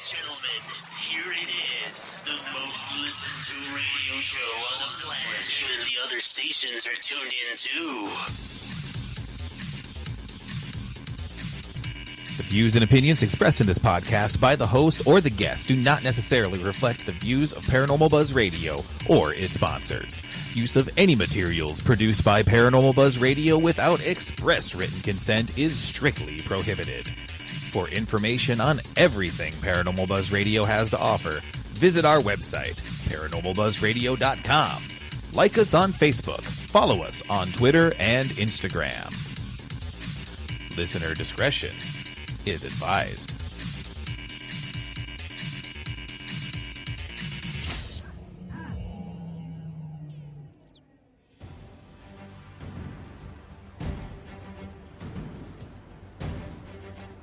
gentlemen, here it is. The most listened to radio show on the planet. Even the other stations are tuned in too. The views and opinions expressed in this podcast by the host or the guest do not necessarily reflect the views of Paranormal Buzz Radio or its sponsors. Use of any materials produced by Paranormal Buzz Radio without express written consent is strictly prohibited. For information on everything Paranormal Buzz Radio has to offer, visit our website, paranormalbuzzradio.com. Like us on Facebook, follow us on Twitter and Instagram. Listener discretion is advised.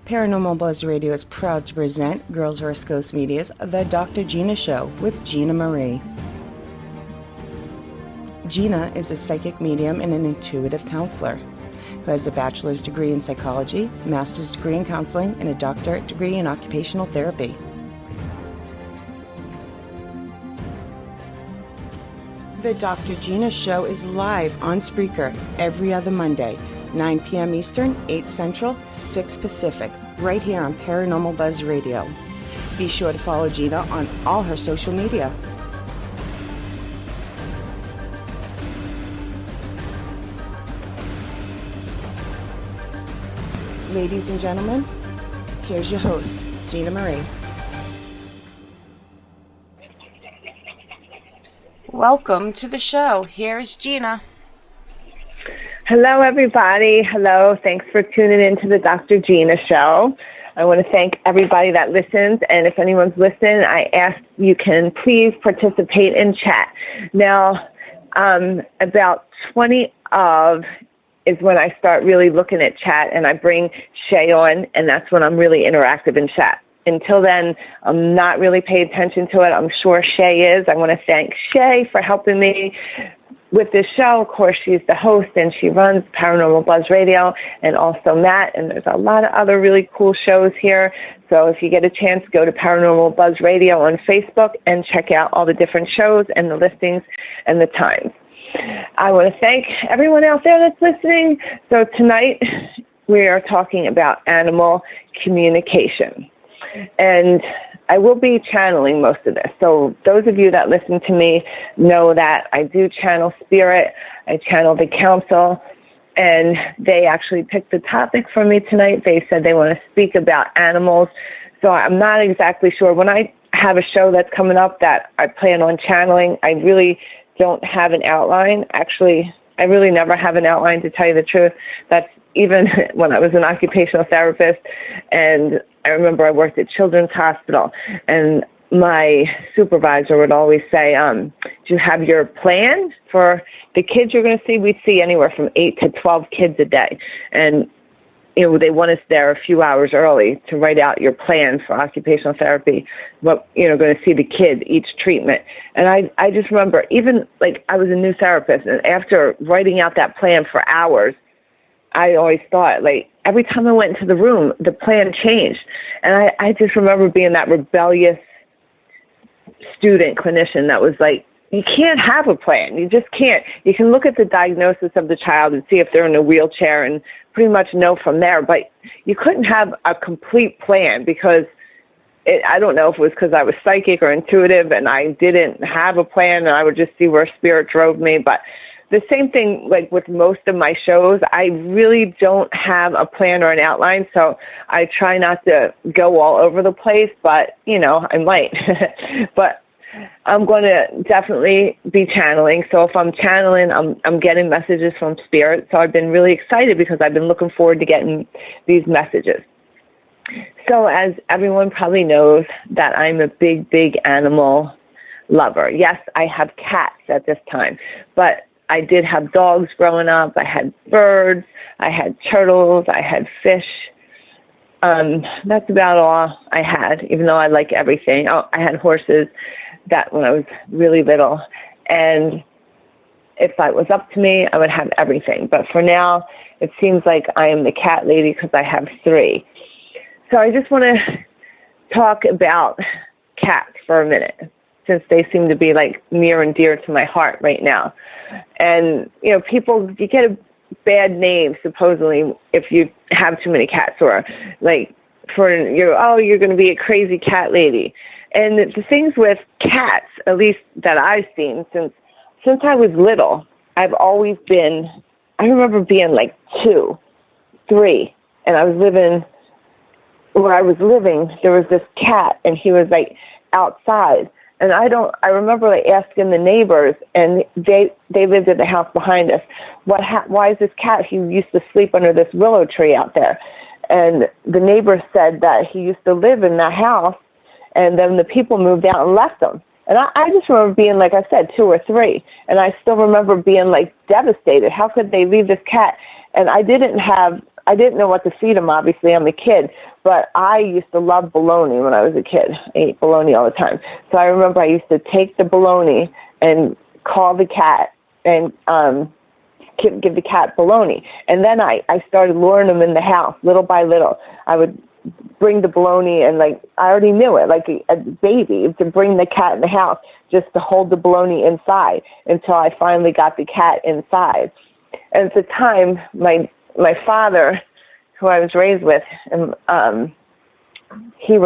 Paranormal Buzz Radio is proud to present Girls vs. Ghosts Media's The Dr. Gina Show with Gina Marie. Gina is a psychic medium and an intuitive counselor who has a bachelor's degree in psychology, master's degree in counseling, and a doctorate degree in occupational therapy. The Dr. Gina Show is live on Spreaker every other Monday, 9 p.m. Eastern, 8 Central, 6 Pacific, right here on Paranormal Buzz Radio. Be sure to follow Gina on all her social media. Ladies and gentlemen, here's your host, Gina Marie. Welcome to the show. Here's Gina. Hello, everybody. Hello. Thanks for tuning in to the Dr. Gina Show. I want to thank everybody that listens, and if anyone's listening, I ask you can please participate in chat. Now, about 20 of is when I start really looking at chat, and I bring Shay on, and that's when I'm really interactive in chat. Until then, I'm not really paying attention to it. I'm sure Shay is. I want to thank Shay for helping me with this show. Of course, she's the host, and she runs Paranormal Buzz Radio, and also Matt, and there's a lot of other really cool shows here. So if you get a chance, go to Paranormal Buzz Radio on Facebook and check out all the different shows and the listings and the times. I want to thank everyone out there that's listening. So tonight we are talking about animal communication. And I will be channeling most of this. So those of you that listen to me know that I do channel spirit. I channel the council. And they actually picked the topic for me tonight. They said they want to speak about animals. So I'm not exactly sure. When I have a show that's coming up that I plan on channeling, I really don't have an outline. Actually, I really never have an outline, to tell you the truth. That's even when I was an occupational therapist, and I remember I worked at Children's Hospital, and my supervisor would always say, do you have your plan for the kids you're going to see? We'd see anywhere from 8 to 12 kids a day, and they want us there a few hours early to write out your plan for occupational therapy, what, going to see the kid, each treatment. And I just remember, even, I was a new therapist, and after writing out that plan for hours, I always thought, every time I went into the room, the plan changed. And I just remember being that rebellious student clinician that was you can't have a plan. You just can't. You can look at the diagnosis of the child and see if they're in a wheelchair and pretty much know from there, but you couldn't have a complete plan because I don't know if it was because I was psychic or intuitive and I didn't have a plan and I would just see where spirit drove me. But the same thing, with most of my shows, I really don't have a plan or an outline, so I try not to go all over the place, but, I might. But I'm going to definitely be channeling. So if I'm channeling, I'm getting messages from spirit. So I've been really excited because I've been looking forward to getting these messages. So as everyone probably knows, that I'm a big, big animal lover. Yes, I have cats at this time, but I did have dogs growing up. I had birds. I had turtles. I had fish. That's about all I had, even though I like everything. Oh, I had horses that when I was really little. And if it was up to me, I would have everything. But for now, it seems like I am the cat lady because I have 3. So I just want to talk about cats for a minute, since they seem to be like near and dear to my heart right now. And, you know, you get a bad name supposedly if you have too many cats, or like you're going to be a crazy cat lady. And the things with cats, at least that I've seen since I was little, I've always been, I remember being like 2, 3, and where I was living, there was this cat, and he was like outside. And I remember like asking the neighbors, and they lived at the house behind us, why is this cat? He used to sleep under this willow tree out there. And the neighbors said that he used to live in that house, and then the people moved out and left him. And I just remember being, like I said, 2 or 3, and I still remember being like devastated. How could they leave this cat? And I didn't know what to feed him, obviously. I'm a kid, but I used to love bologna when I was a kid. I ate bologna all the time. So I remember I used to take the bologna and call the cat and give the cat bologna. And then I started luring him in the house little by little. I would bring the bologna, and like I already knew it, like a baby, to bring the cat in the house just to hold the bologna inside until I finally got the cat inside. And at the time, my father, who I was raised with, he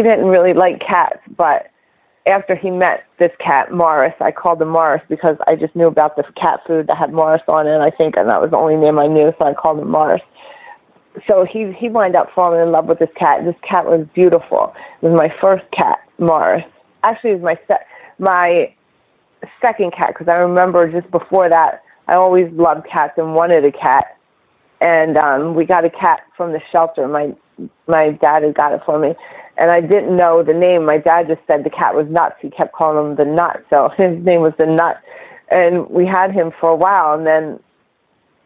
didn't really like cats, but after he met this cat, Morris, I called him Morris because I just knew about this cat food that had Morris on it, and that was the only name I knew, so I called him Morris. So he wound up falling in love with this cat. This cat was beautiful. It was my first cat, Morris. Actually, it was my second cat, because I remember just before that, I always loved cats and wanted a cat. And we got a cat from the shelter. My dad had got it for me. And I didn't know the name. My dad just said the cat was Nuts. He kept calling him the Nut. So his name was the Nut. And we had him for a while, and then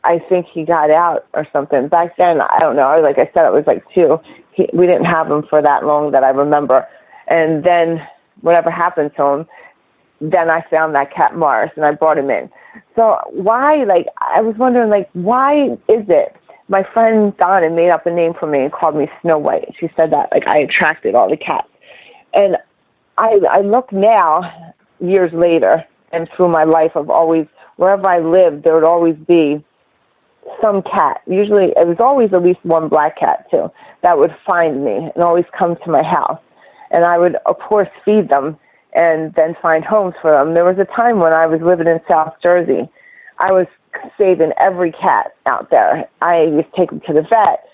I think he got out or something. Back then, I don't know. Like I said, it was like 2. We didn't have him for that long that I remember. And then whatever happened to him, then I found that cat Morris, and I brought him in. So why, I was wondering, why is it? My friend Donna made up a name for me and called me Snow White. She said that, I attracted all the cats. And I look now, years later, and through my life, wherever I lived, there would always be some cat. Usually, it was always at least one black cat, too, that would find me and always come to my house. And I would, of course, feed them and then find homes for them. There was a time when I was living in South Jersey. I was saving every cat out there. I used to take them to the vet,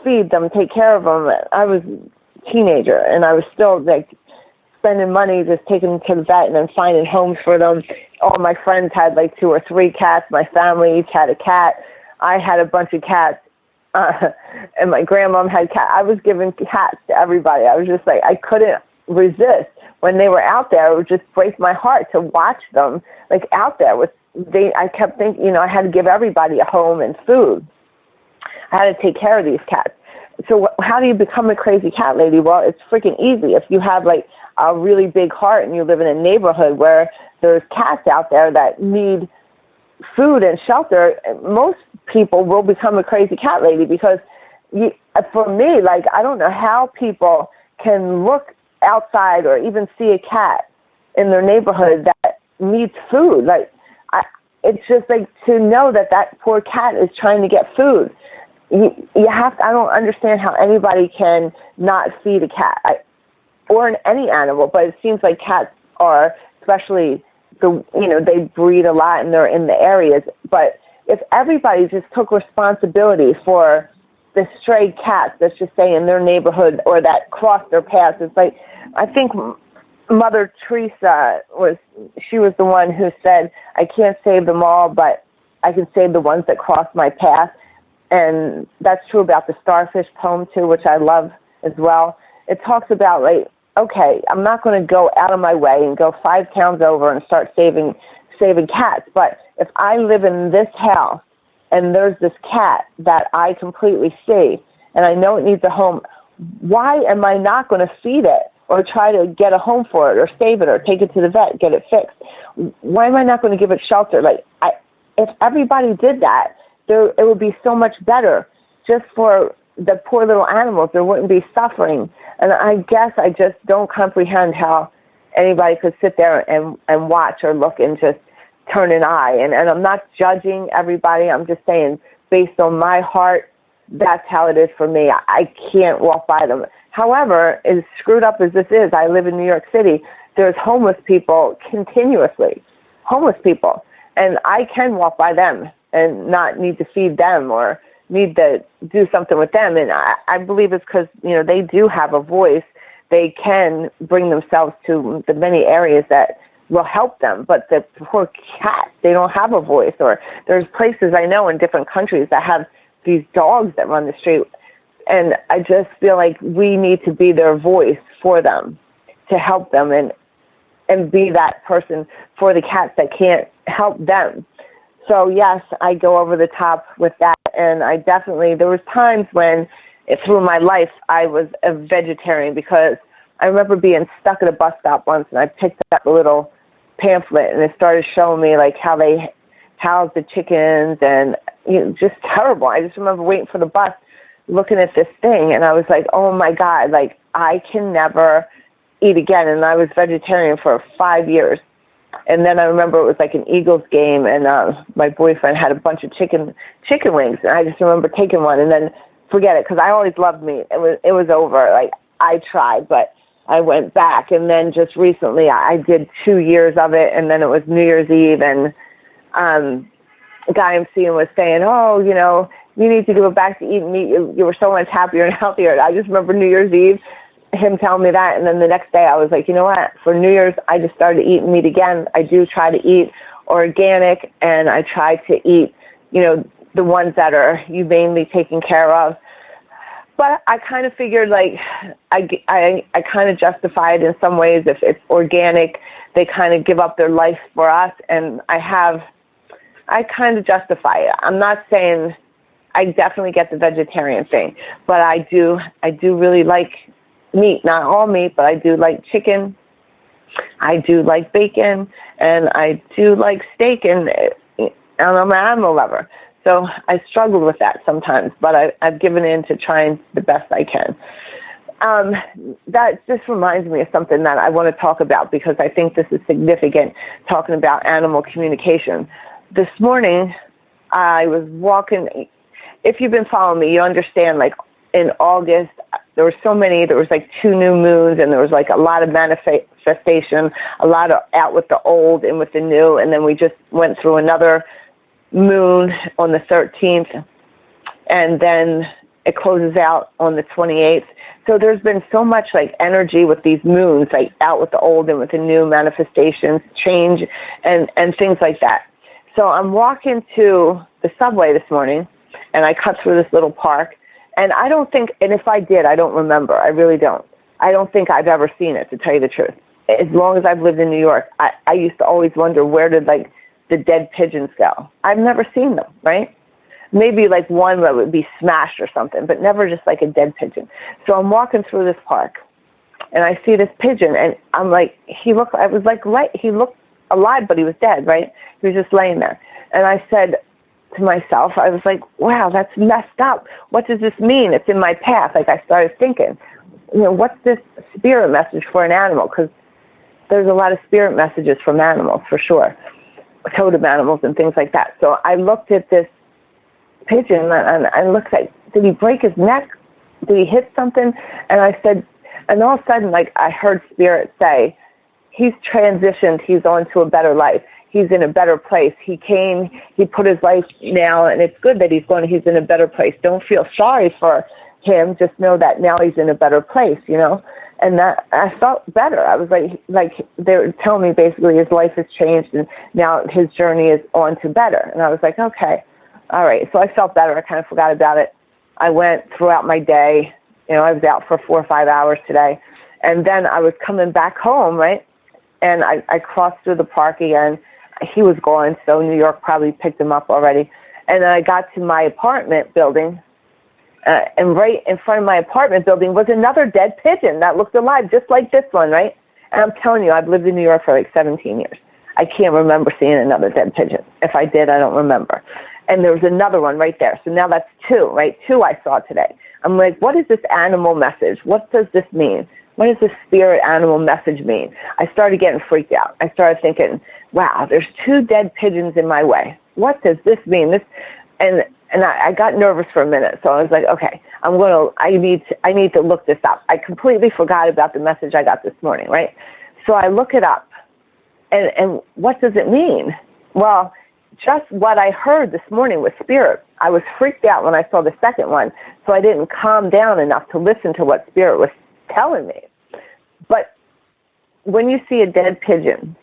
feed them, take care of them. I was a teenager, and I was still, spending money just taking them to the vet and then finding homes for them. All my friends had, 2 or 3 cats. My family each had a cat. I had a bunch of cats, and my grandmom had cats. I was giving cats to everybody. I was just I couldn't resist. When they were out there, it would just break my heart to watch them, out there. I kept thinking, I had to give everybody a home and food. I had to take care of these cats. So how do you become a crazy cat lady? Well, it's freaking easy. If you have, a really big heart and you live in a neighborhood where there's cats out there that need food and shelter, most people will become a crazy cat lady, because for me, I don't know how people can look outside or even see a cat in their neighborhood that needs food. It's just to know that poor cat is trying to get food. You have to, I don't understand how anybody can not feed a cat or any animal, but it seems like cats are, especially they breed a lot and they're in the areas. But if everybody just took responsibility for the stray cats, let's just say, in their neighborhood or that cross their paths, it's I think Mother Teresa was the one who said, I can't save them all, but I can save the ones that cross my path. And that's true about the starfish poem, too, which I love as well. It talks about, okay, I'm not going to go out of my way and go 5 towns over and start saving cats, but if I live in this house and there's this cat that I completely see and I know it needs a home, why am I not going to feed it or try to get a home for it or save it or take it to the vet, get it fixed? Why am I not going to give it shelter? If everybody did that, it would be so much better just for the poor little animals. There wouldn't be suffering. And I guess I just don't comprehend how anybody could sit there and watch or look and just turn an eye. And I'm not judging everybody. I'm just saying, based on my heart, that's how it is for me. I can't walk by them. However, as screwed up as this is, I live in New York City. There's homeless people continuously, homeless people. And I can walk by them and not need to feed them or need to do something with them. And I believe it's because, they do have a voice. They can bring themselves to the many areas that will help them. But the poor cats, they don't have a voice. Or there's places I know in different countries that have these dogs that run the street. And I just feel like we need to be their voice for them, to help them and be that person for the cats that can't help them. So yes, I go over the top with that. And there was times when through my life I was a vegetarian, because I remember being stuck at a bus stop once, and I picked up a little pamphlet, and it started showing me like how they house the chickens, and just terrible. I just remember waiting for the bus, looking at this thing, and I was like, oh my God, like I can never eat again. And I was vegetarian for 5 years. And then I remember it was like an Eagles game, and my boyfriend had a bunch of chicken wings, and I just remember taking one and then forget it, because I always loved meat. It was over. Like I tried, but I went back, and then just recently I did 2 years of it, and then it was New Year's Eve, and a guy I'm seeing was saying, oh, you need to go back to eating meat. You were so much happier and healthier. I just remember New Year's Eve, him telling me that, and then the next day I was like, you know what, for New Year's I just started eating meat again. I do try to eat organic, and I try to eat, the ones that are humanely taken care of. But I kind of figured, like, I kind of justify it in some ways. If it's organic, they kind of give up their life for us, and I kind of justify it. I'm not saying I definitely get the vegetarian thing, but I do really like meat. Not all meat, but I do like chicken. I do like bacon, and I do like steak, and I'm an animal lover. So I struggle with that sometimes, but I've given in to trying the best I can. That just reminds me of something that I want to talk about, because I think this is significant, talking about animal communication. This morning, I was walking. If you've been following me, you understand, like, in August, there was like 2 new moons, and there was like a lot of manifestation, a lot of out with the old and with the new, and then we just went through another moon on the 13th, and then it closes out on the 28th. So there's been so much like energy with these moons, like out with the old and with the new, manifestations, change, and things like that. So I'm walking to the subway this morning, and I cut through this little park, and I don't think, and if I did, I don't remember. I really don't. I don't think I've ever seen it, to tell you the truth. As long as I've lived in New York, I used to always wonder, where did like the dead pigeons go? I've never seen them, right? Maybe like one that would be smashed or something, but never just like a dead pigeon. So I'm walking through this park, and I see this pigeon, and I'm like, he looked alive, but he was dead, right? He was just laying there. And I said to myself, I was like, wow, that's messed up. What does this mean? It's in my path. Like, I started thinking, what's this spirit message for an animal? Because there's a lot of spirit messages from animals, for sure, totem animals and things like that. So I looked at this pigeon, and I looked like, did he break his neck? Did he hit something? And I said, and all of a sudden, like, I heard spirit say, he's transitioned, he's on to a better life. He's in a better place. He came, he put his life now, and it's good that he's in a better place. Don't feel sorry for him. Just know that now he's in a better place, And that I felt better. I was like they were telling me basically his life has changed, and now his journey is on to better. And I was like, okay, all right. So I felt better. I kind of forgot about it. I went throughout my day. I was out for 4 or 5 hours today. And then I was coming back home, right? And I crossed through the park again. He was gone, so New York probably picked him up already. And then I got to my apartment building, and right in front of my apartment building was another dead pigeon that looked alive, just like this one, right? And I'm telling you, I've lived in New York for like 17 years. I can't remember seeing another dead pigeon. If I did, I don't remember. And there was another one right there. So now that's 2, right? 2 I saw today. I'm like, what is this animal message? What does this mean? What does this spirit animal message mean? I started getting freaked out. I started thinking, wow, there's 2 dead pigeons in my way. What does this mean? And I got nervous for a minute. So I was like, okay, I need to look this up. I completely forgot about the message I got this morning, right? So I look it up. And what does it mean? Well, just what I heard this morning was spirit. I was freaked out when I saw the second one, so I didn't calm down enough to listen to what spirit was telling me. But when you see a dead pigeon,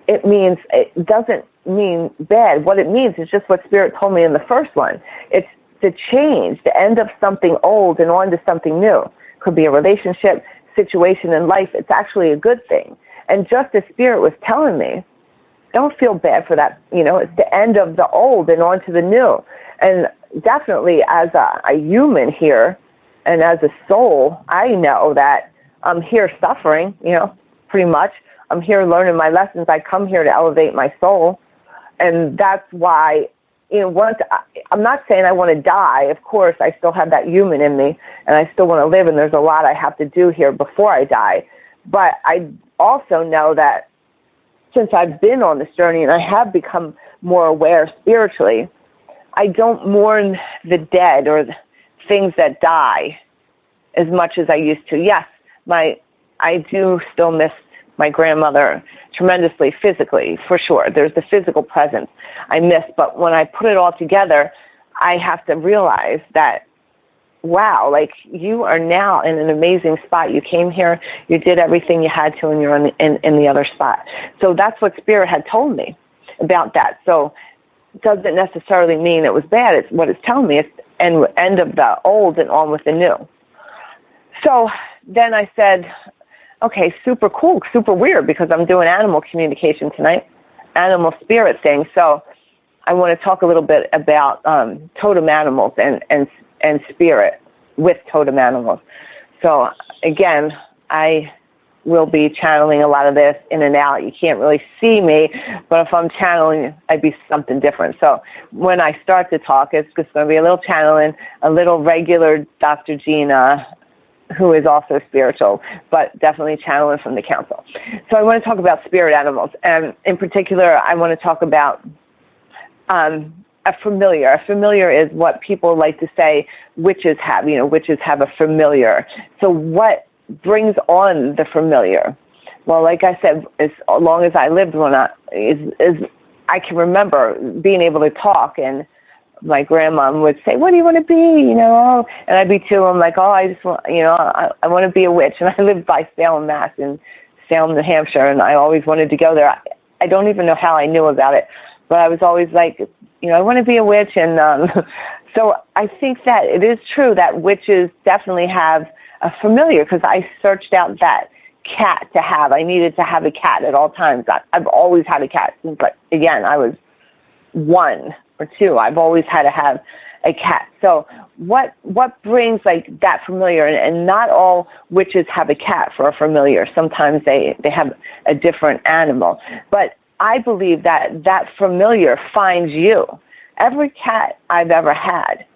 it doesn't mean bad. What it means is just what spirit told me in the first one. It's the change, the end of something old and on to something new. Could be a relationship, situation in life. It's actually a good thing. And just as spirit was telling me, don't feel bad for that. It's the end of the old and on to the new. And definitely as a human here and as a soul, I know that I'm here suffering, pretty much. I'm here learning my lessons. I come here to elevate my soul. And that's why, I'm not saying I want to die. Of course, I still have that human in me, and I still want to live, and there's a lot I have to do here before I die. But I also know that since I've been on this journey and I have become more aware spiritually, I don't mourn the dead or the things that die as much as I used to. Yes, I do still miss my grandmother tremendously physically, for sure. There's the physical presence I miss, but when I put it all together, I have to realize that, wow, like you are now in an amazing spot. You came here, you did everything you had to, and you're in the other spot. So that's what Spirit had told me about that. So it doesn't necessarily mean it was bad. It's what it's telling me. It's end of the old and on with the new. So then I said, okay, super cool, super weird, because I'm doing animal communication tonight, animal spirit thing. So I want to talk a little bit about totem animals and spirit with totem animals. So again, I will be channeling a lot of this in and out. You can't really see me, but if I'm channeling, I'd be something different. So when I start to talk, it's just going to be a little channeling, a little regular Dr. Gina, who is also spiritual, but definitely channeling from the council. So I want to talk about spirit animals, and in particular, I want to talk about a familiar. A familiar is what people like to say witches have. Witches have a familiar. So what brings on the familiar? Well, like I said, as long as I lived, I can remember being able to talk, and my grandma would say, "What do you want to be?" And I'd be too. I'm like, "Oh, I just want, I want to be a witch." And I lived by Salem, Mass, in Salem, New Hampshire, and I always wanted to go there. I don't even know how I knew about it, but I was always like, I want to be a witch. And so I think that it is true that witches definitely have a familiar, because I searched out that cat to have. I needed to have a cat at all times. I've always had a cat since, again, I was 1 or 2. I've always had to have a cat. So what brings that familiar? And not all witches have a cat for a familiar. Sometimes they have a different animal. But I believe that familiar finds you. Every cat I've ever had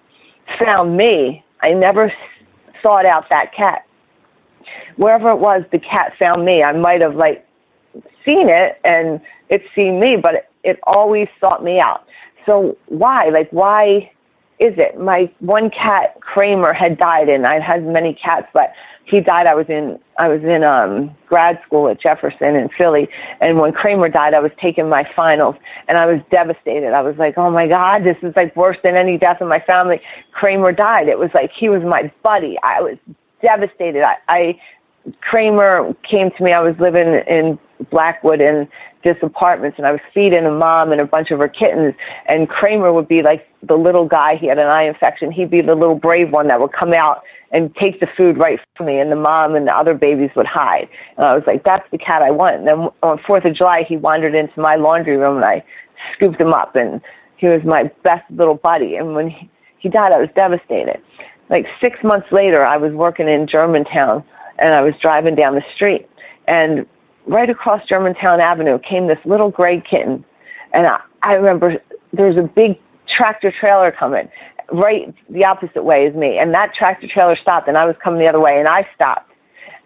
found me. I never sought out that cat. Wherever it was, the cat found me. I might have seen it and it's seen me, but it always sought me out. So why? Why is it? My one cat, Kramer, had died, and I've had many cats, but he died. I was in grad school at Jefferson in Philly, and when Kramer died, I was taking my finals, and I was devastated. I was like, oh my God, this is worse than any death in my family. Kramer died. It was he was my buddy. I was devastated. Kramer came to me. I was living in Blackwood in this apartments, and I was feeding a mom and a bunch of her kittens, and Kramer would be the little guy. He had an eye infection. He'd be the little brave one that would come out and take the food right from me, and the mom and the other babies would hide. And I was like, that's the cat I want. And then on 4th of July, he wandered into my laundry room, and I scooped him up, and he was my best little buddy. And when he died, I was devastated. 6 months later, I was working in Germantown, and I was driving down the street, and right across Germantown Avenue came this little gray kitten, and I remember there was a big tractor trailer coming, right the opposite way as me. And that tractor trailer stopped, and I was coming the other way, and I stopped.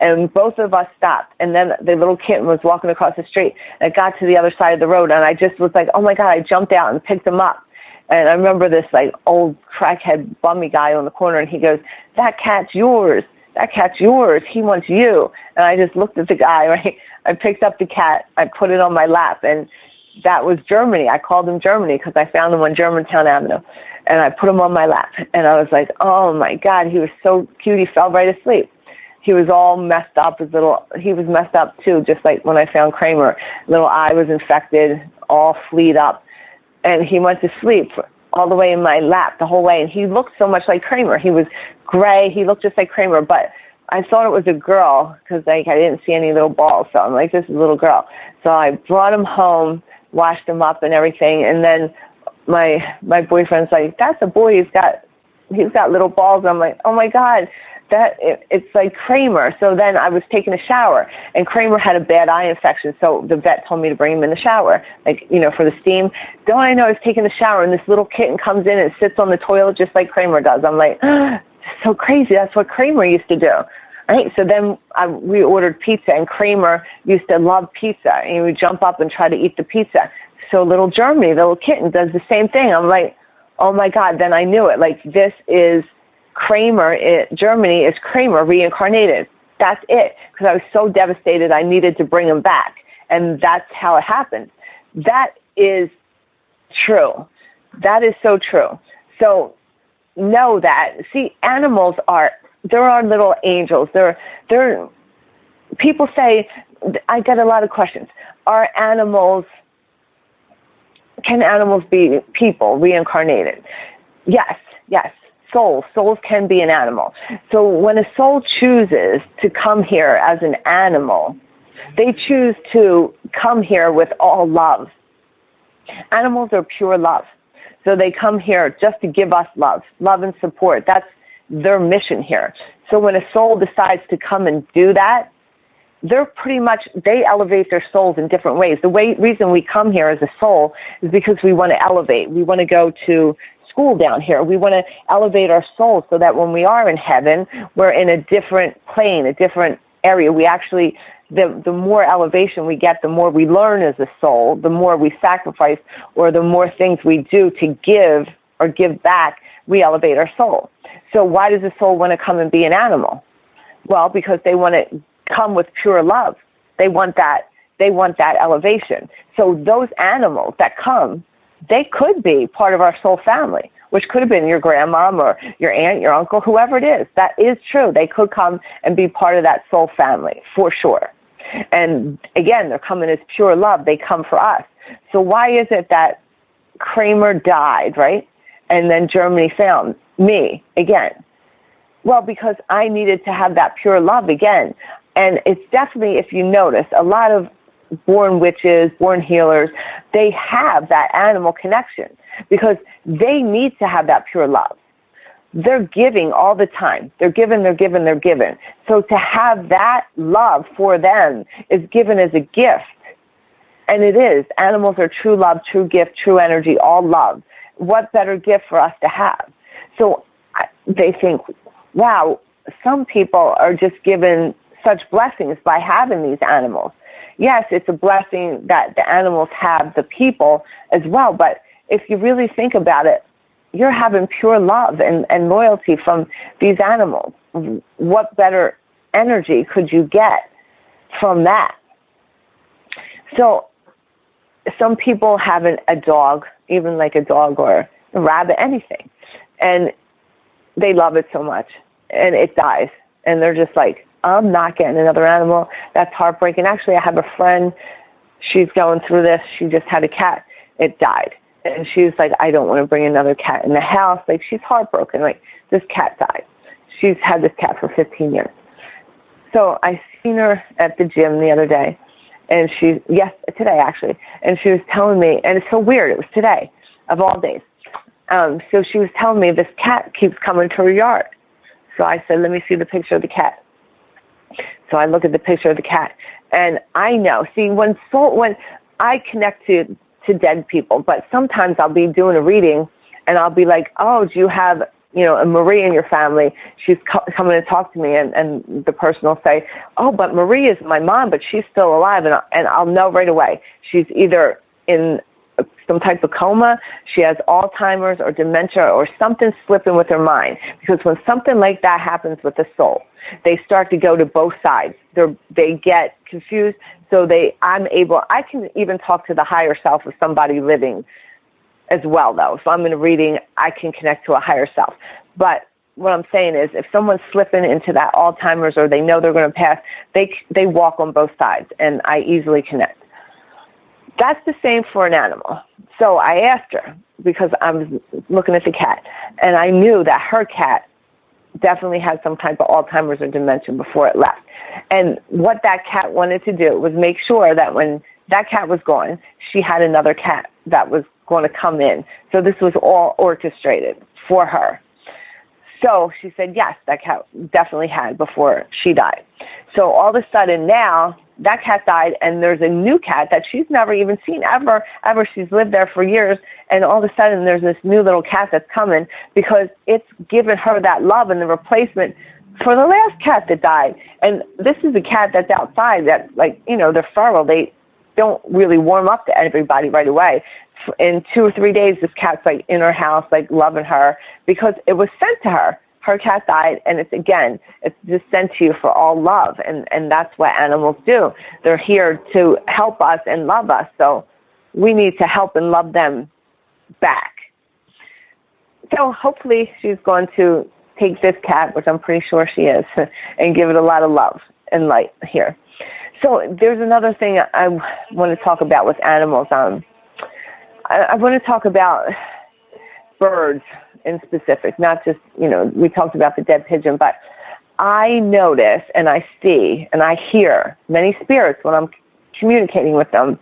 And both of us stopped. And then the little kitten was walking across the street, and it got to the other side of the road, and I just was like, oh, my God, I jumped out and picked him up. And I remember this, like, old crackhead bummy guy on the corner, and he goes, that cat's yours. That cat's yours. He wants you. And I just looked at the guy, right? I picked up the cat. I put it on my lap, and that was Germany. I called him Germany because I found him on Germantown Avenue. And I put him on my lap, and I was like, oh, my God, he was so cute. He fell right asleep. He was all messed up. He was messed up, too, just like when I found Kramer. Little eye was infected, all fleed up. And he went to sleep all the way in my lap the whole way. And he looked so much like Kramer. He was gray. He looked just like Kramer. But I thought it was a girl because I didn't see any little balls. So I'm like, this is a little girl. So I brought him home, washed him up and everything. And then my boyfriend's like, that's a boy. He's got little balls. And I'm like, oh, my God. It's like Kramer. So then I was taking a shower, and Kramer had a bad eye infection, so the vet told me to bring him in the shower, like, for the steam. Don't I know I was taking a shower, and this little kitten comes in and sits on the toilet just like Kramer does. I'm like, so crazy. That's what Kramer used to do. Right? So then we ordered pizza, and Kramer used to love pizza, and he would jump up and try to eat the pizza. So little Germany, the little kitten, does the same thing. I'm like, oh, my God. Then I knew it. Like, this is Kramer, Germany is Kramer reincarnated. That's it. Because I was so devastated, I needed to bring him back. And that's how it happened. That is true. That is so true. So know that. See, animals they're our little angels. They're people say, I get a lot of questions. Can animals be people reincarnated? Yes. Souls can be an animal. So when a soul chooses to come here as an animal, they choose to come here with all love. Animals are pure love. So they come here just to give us love and support. That's their mission here. So when a soul decides to come and do that, they elevate their souls in different ways. The reason we come here as a soul is because we want to elevate. We want to go to school down here. We want to elevate our souls so that when we are in heaven, we're in a different plane, a different area. We actually, the more elevation we get, the more we learn as a soul, the more we sacrifice, or the more things we do to give or give back, we elevate our soul. So why does a soul want to come and be an animal? Well, because they want to come with pure love. They want that elevation. So those animals that come, they could be part of our soul family, which could have been your grandmom or your aunt, your uncle, whoever it is. That is true. They could come and be part of that soul family, for sure. And again, they're coming as pure love. They come for us. So why is it that Kramer died, right? And then Germany found me again? Well, because I needed to have that pure love again. And it's definitely, if you notice, a lot of born witches, born healers, they have that animal connection because they need to have that pure love. They're giving all the time. They're giving. So to have that love for them is given as a gift. And it is. Animals are true love, true gift, true energy, all love. What better gift for us to have? So they think, wow, some people are just given such blessings by having these animals. Yes, it's a blessing that the animals have the people as well, but if you really think about it, you're having pure love and loyalty from these animals. What better energy could you get from that? So some people have a dog, even like a dog or a rabbit, anything, and they love it so much, and it dies, and they're just like, I'm not getting another animal. That's heartbreaking. Actually, I have a friend. She's going through this. She just had a cat. It died. And she's like, I don't want to bring another cat in the house. Like, she's heartbroken. Like, this cat died. She's had this cat for 15 years. So I seen her at the gym the other day. And today actually. And she was telling me, and it's so weird. It was today, of all days. So she was telling me this cat keeps coming to her yard. So I said, let me see the picture of the cat. So I look at the picture of the cat, and I know. See, when I connect to dead people, but sometimes I'll be doing a reading, and I'll be like, oh, do you have, a Marie in your family? She's coming to talk to me, and the person will say, oh, but Marie is my mom, but she's still alive, and I'll know right away. She's either in some type of coma, she has Alzheimer's or dementia or something slipping with her mind. Because when something like that happens with the soul, they start to go to both sides. They get confused, so I can even talk to the higher self of somebody living as well, though. If I'm in a reading, I can connect to a higher self. But what I'm saying is, if someone's slipping into that Alzheimer's or they know they're going to pass, they walk on both sides, and I easily connect. That's the same for an animal. So I asked her, because I was looking at the cat, and I knew that her cat definitely had some type of Alzheimer's or dementia before it left. And what that cat wanted to do was make sure that when that cat was gone, she had another cat that was going to come in. So this was all orchestrated for her. So she said, yes, that cat definitely had before she died. So all of a sudden now, that cat died, and there's a new cat that she's never even seen ever. She's lived there for years, and all of a sudden there's this new little cat that's coming because it's given her that love and the replacement for the last cat that died. And this is a cat that's outside that, they're feral. They don't really warm up to everybody right away. In 2 or 3 days, this cat's in her house, loving her because it was sent to her. Her cat died, and it's just sent to you for all love, and that's what animals do. They're here to help us and love us, so we need to help and love them back. So hopefully she's going to take this cat, which I'm pretty sure she is, and give it a lot of love and light here. So there's another thing I want to talk about with animals. I want to talk about birds in specific, not just, we talked about the dead pigeon, but I notice and I see and I hear many spirits when I'm communicating with them.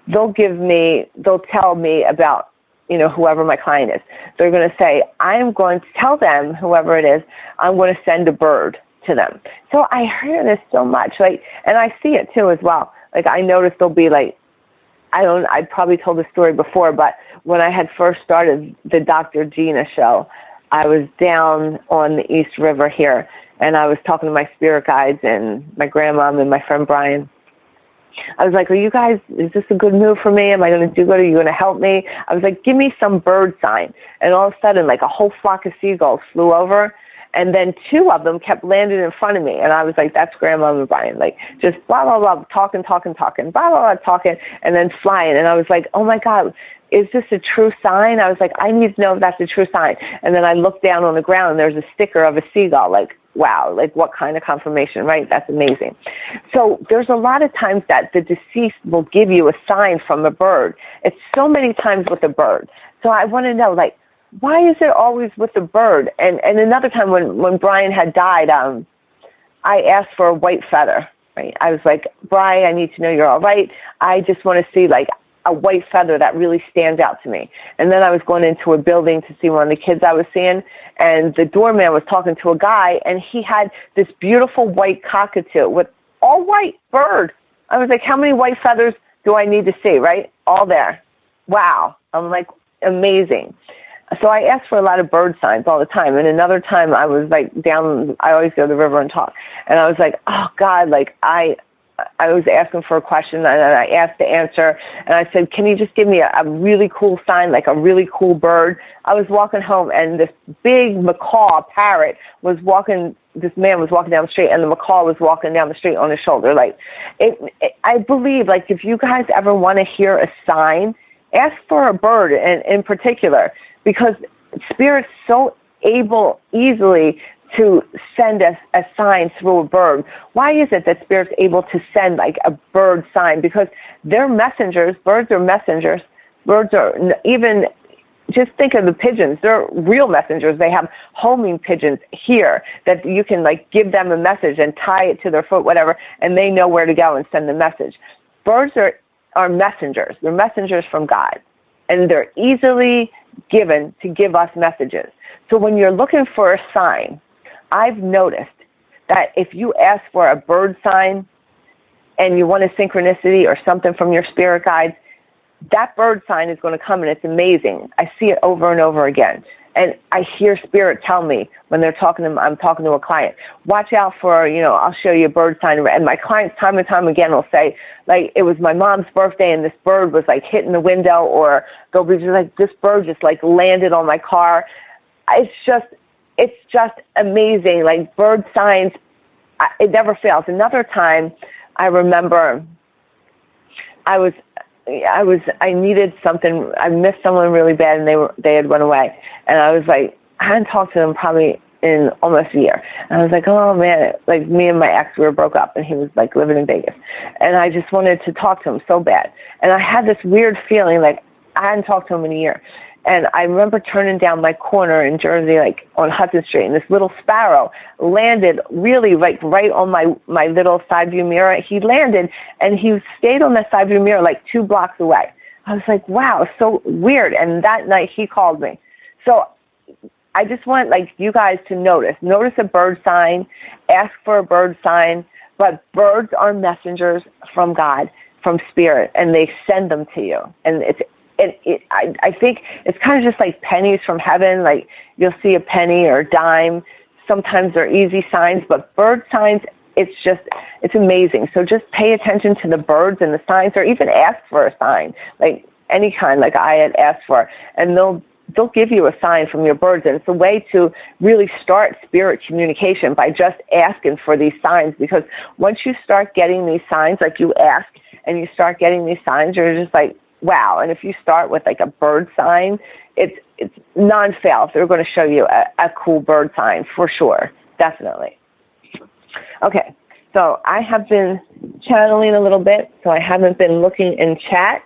They'll tell me about, whoever my client is. They're going to say, I am going to tell them, whoever it is, I'm going to send a bird to them. So I hear this so much, and I see it too as well. I notice they'll be I probably told the story before, but when I had first started the Dr. Gina show, I was down on the East River here, and I was talking to my spirit guides and my grandmom and my friend Brian. I was like, are you guys, is this a good move for me? Am I going to do good? Are you going to help me? I was like, give me some bird sign. And all of a sudden, a whole flock of seagulls flew over, and then 2 of them kept landing in front of me. And I was like, that's Grandma and Brian. Just blah, blah, blah, talking, blah, blah, blah, talking, and then flying. And I was like, oh, my God, is this a true sign? I was like, I need to know if that's a true sign. And then I looked down on the ground, and there's a sticker of a seagull. Wow, what kind of confirmation, right? That's amazing. So there's a lot of times that the deceased will give you a sign from a bird. It's so many times with a bird. So I want to know, why is it always with the bird? And another time when Brian had died, I asked for a white feather, right? I was like, Brian, I need to know you're all right. I just want to see a white feather that really stands out to me. And then I was going into a building to see one of the kids I was seeing, and the doorman was talking to a guy, and he had this beautiful white cockatoo with all white bird. I was like, how many white feathers do I need to see, right? All there. Wow. I'm like, amazing. So I asked for a lot of bird signs all the time. And another time I was down, I always go to the river and talk. And I was like, oh God, I was asking for a question, and I asked the answer, and I said, can you just give me a really cool sign, a really cool bird? I was walking home, and this big macaw parrot was walking, this man was walking down the street, and the macaw was walking down the street on his shoulder. I believe, if you guys ever want to hear a sign, ask for a bird in particular, because Spirit's so able easily to send us a sign through a bird. Why is it that Spirit's able to send a bird sign? Because they're messengers. Birds are messengers. Birds are even, just think of the pigeons. They're real messengers. They have homing pigeons here that you can give them a message and tie it to their foot, whatever, and they know where to go and send the message. Birds are messengers. They're messengers from God, and they're easily given to give us messages. So when you're looking for a sign, I've noticed that if you ask for a bird sign and you want a synchronicity or something from your spirit guides, that bird sign is going to come, and it's amazing. I see it over and over again. And I hear spirit tell me when they're talking to I'm talking to a client, watch out for, I'll show you a bird sign. And my clients time and time again will say, like, it was my mom's birthday and this bird was like hitting the window, or they'll be just like, this bird just like landed on my car. It's just amazing. Like, bird signs, it never fails. Another time I remember I needed something. I missed someone really bad, and they had run away. And I was like, I hadn't talked to them probably in almost a year. And I was like, oh man, like me and my ex, we were broke up, and he was like living in Vegas. And I just wanted to talk to him so bad. And I had this weird feeling like I hadn't talked to him in a year. And I remember turning down my corner in Jersey, like on Hudson Street, and this little sparrow landed really like right on my little side view mirror. He landed, and he stayed on that side view mirror like 2 blocks away. I was like, wow, so weird. And that night he called me. So I just want like you guys to notice a bird sign, ask for a bird sign, but birds are messengers from God, from Spirit, and they send them to you. And I think it's kind of just like pennies from heaven. Like, you'll see a penny or a dime. Sometimes they're easy signs, but bird signs, it's amazing. So just pay attention to the birds and the signs, or even ask for a sign, like any kind, like I had asked for, and they'll give you a sign from your birds. And it's a way to really start spirit communication by just asking for these signs, because once you start getting these signs, like you ask and you start getting these signs, you're just like, wow. And if you start with like a bird sign, it's non-fail. They're going to show you a cool bird sign for sure. Definitely. Okay. So I have been channeling a little bit, so I haven't been looking in chat.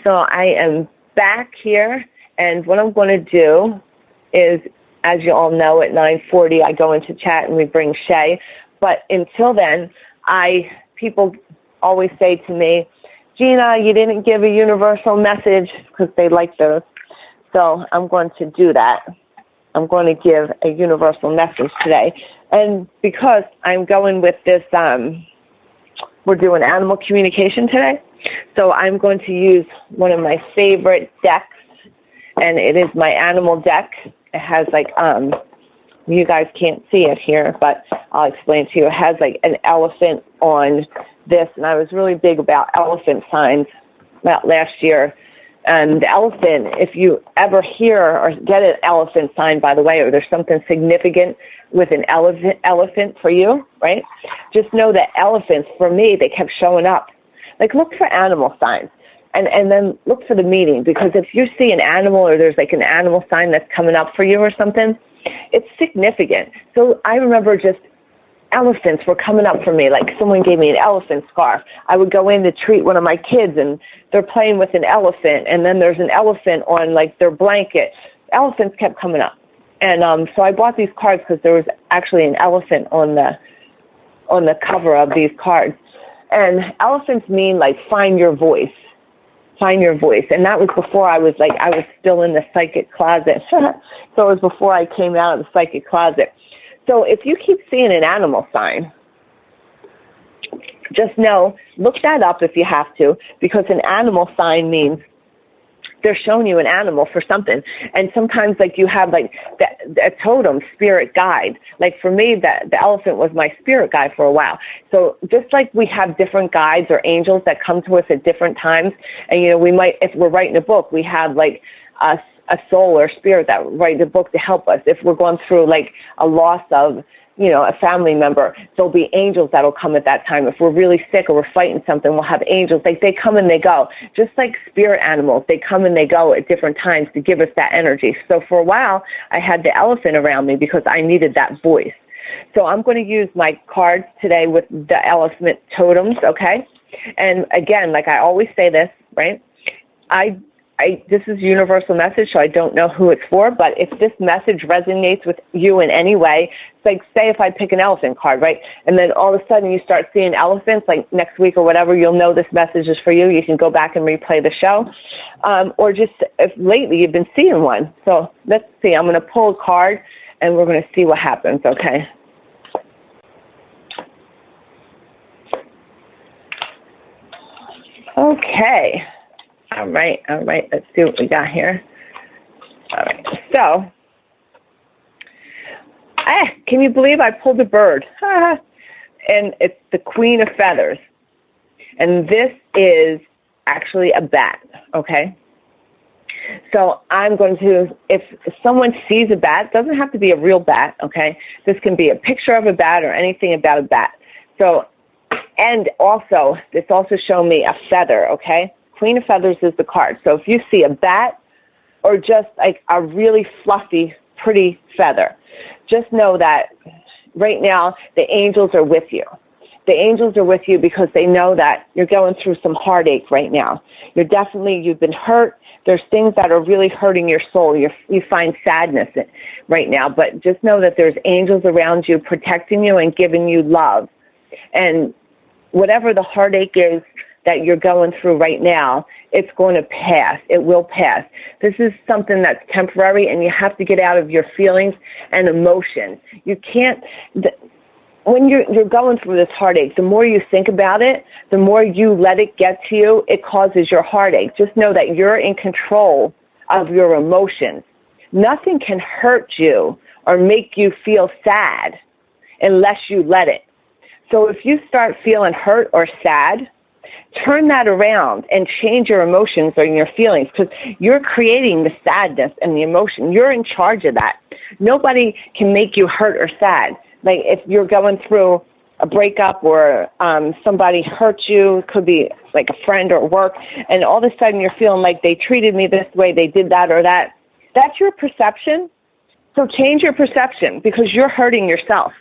So I am back here, and what I'm going to do is, as you all know, at 9:40 I go into chat and we bring Shay. But until then, people always say to me, Gina, you didn't give a universal message, because they like those. So I'm going to do that. I'm going to give a universal message today. And because I'm going with this, we're doing animal communication today, so I'm going to use one of my favorite decks, and it is my animal deck. It has like, you guys can't see it here, but I'll explain to you. It has like an elephant on this, and I was really big about elephant signs about last year. And the elephant, if you ever hear or get an elephant sign, by the way, or there's something significant with an elephant for you, right? Just know that elephants, for me, they kept showing up. Like, look for animal signs, and then look for the meaning, because if you see an animal or there's like an animal sign that's coming up for you or something, it's significant. So I remember just elephants were coming up for me. Like, someone gave me an elephant scarf. I would go in to treat one of my kids, and they're playing with an elephant, and then there's an elephant on like their blanket. Elephants kept coming up. And so I bought these cards because there was actually an elephant on the cover of these cards. And elephants mean like find your voice. Find your voice. And that was before I was still in the psychic closet. So it was before I came out of the psychic closet. So if you keep seeing an animal sign, just know, look that up if you have to, because an animal sign means they're showing you an animal for something. And sometimes, like, you have like a totem spirit guide. Like, for me, the elephant was my spirit guide for a while. So just like we have different guides or angels that come to us at different times, and we might, if we're writing a book, we have like a soul or spirit that write the book to help us. If we're going through like a loss of, a family member, there'll be angels that'll come at that time. If we're really sick or we're fighting something, we'll have angels. Like, they come and they go. Just like spirit animals, they come and they go at different times to give us that energy. So for a while, I had the elephant around me because I needed that voice. So I'm going to use my cards today with the elephant totems, okay? And again, like I always say this, right? This is a universal message, so I don't know who it's for, but if this message resonates with you in any way, it's like, say if I pick an elephant card, right, and then all of a sudden you start seeing elephants, like next week or whatever, you'll know this message is for you. You can go back and replay the show. Or just if lately you've been seeing one. So let's see. I'm going to pull a card, and we're going to see what happens, okay? Okay. All right. Let's see what we got here. All right. So, can you believe I pulled a bird? And it's the Queen of Feathers. And this is actually a bat, okay? So I'm going to, if someone sees a bat, it doesn't have to be a real bat, okay? This can be a picture of a bat or anything about a bat. So, and also, this also showed me a feather, okay? Queen of Feathers is the card. So if you see a bat or just like a really fluffy, pretty feather, just know that right now the angels are with you. The angels are with you because they know that you're going through some heartache right now. You've been hurt. There's things that are really hurting your soul. You find sadness right now, but just know that there's angels around you protecting you and giving you love. And whatever the heartache is that you're going through right now, it's going to pass. It will pass. This is something that's temporary, and you have to get out of your feelings and emotions. You can't... When you're going through this heartache, the more you think about it, the more you let it get to you, it causes your heartache. Just know that you're in control of your emotions. Nothing can hurt you or make you feel sad unless you let it. So if you start feeling hurt or sad, turn that around and change your emotions or your feelings, because you're creating the sadness and the emotion. You're in charge of that. Nobody can make you hurt or sad. Like if you're going through a breakup or somebody hurt you, it could be like a friend or work, and all of a sudden you're feeling like they treated me this way, they did that or that. That's your perception. So change your perception, because you're hurting yourself.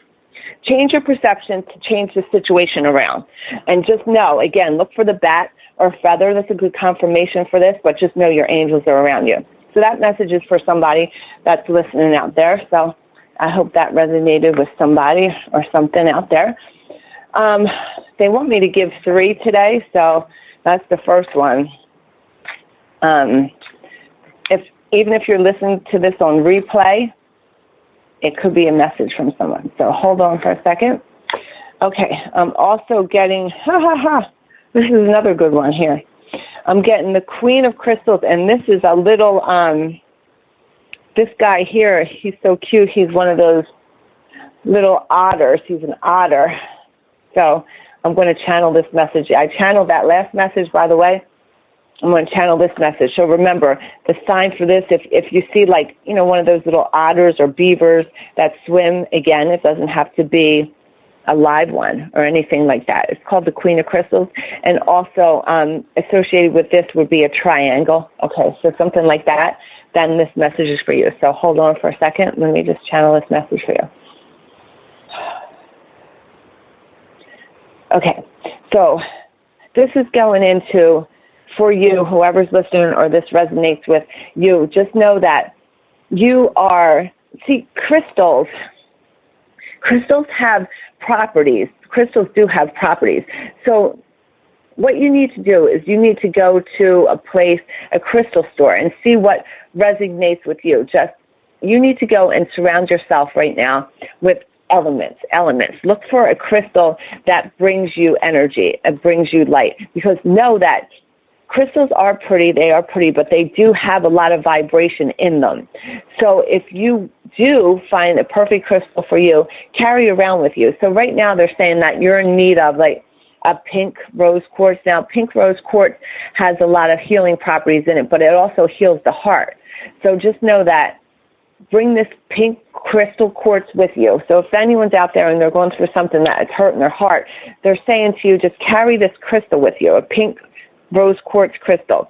Change your perception to change the situation around. And just know, again, look for the bat or feather. That's a good confirmation for this, but just know your angels are around you. So that message is for somebody that's listening out there. So I hope that resonated with somebody or something out there. They want me to give 3 today, so that's the first one. Even if you're listening to this on replay, it could be a message from someone. So hold on for a second. Okay, I'm also getting, this is another good one here. I'm getting the Queen of Crystals, and this is a little, this guy here, he's so cute. He's one of those little otters. He's an otter. So I'm going to channel this message. I channeled that last message, by the way. I'm going to channel this message. So remember, the sign for this, if you see like, one of those little otters or beavers that swim, again, it doesn't have to be a live one or anything like that. It's called the Queen of Crystals. And also associated with this would be a triangle. Okay, so something like that. Then this message is for you. So hold on for a second. Let me just channel this message for you. Okay, so this is going into, for you, whoever's listening or this resonates with you, just know that you are, crystals have properties. Crystals do have properties. So what you need to do is you need to go to a crystal store, and see what resonates with you. You need to go and surround yourself right now with elements. Look for a crystal that brings you energy, and brings you light, because know that crystals are pretty, but they do have a lot of vibration in them. So if you do find a perfect crystal for you, carry around with you. So right now they're saying that you're in need of like a pink rose quartz. Now, pink rose quartz has a lot of healing properties in it, but it also heals the heart. So just know that, bring this pink crystal quartz with you. So if anyone's out there and they're going through something that is hurting their heart, they're saying to you, just carry this crystal with you, a pink rose quartz crystal.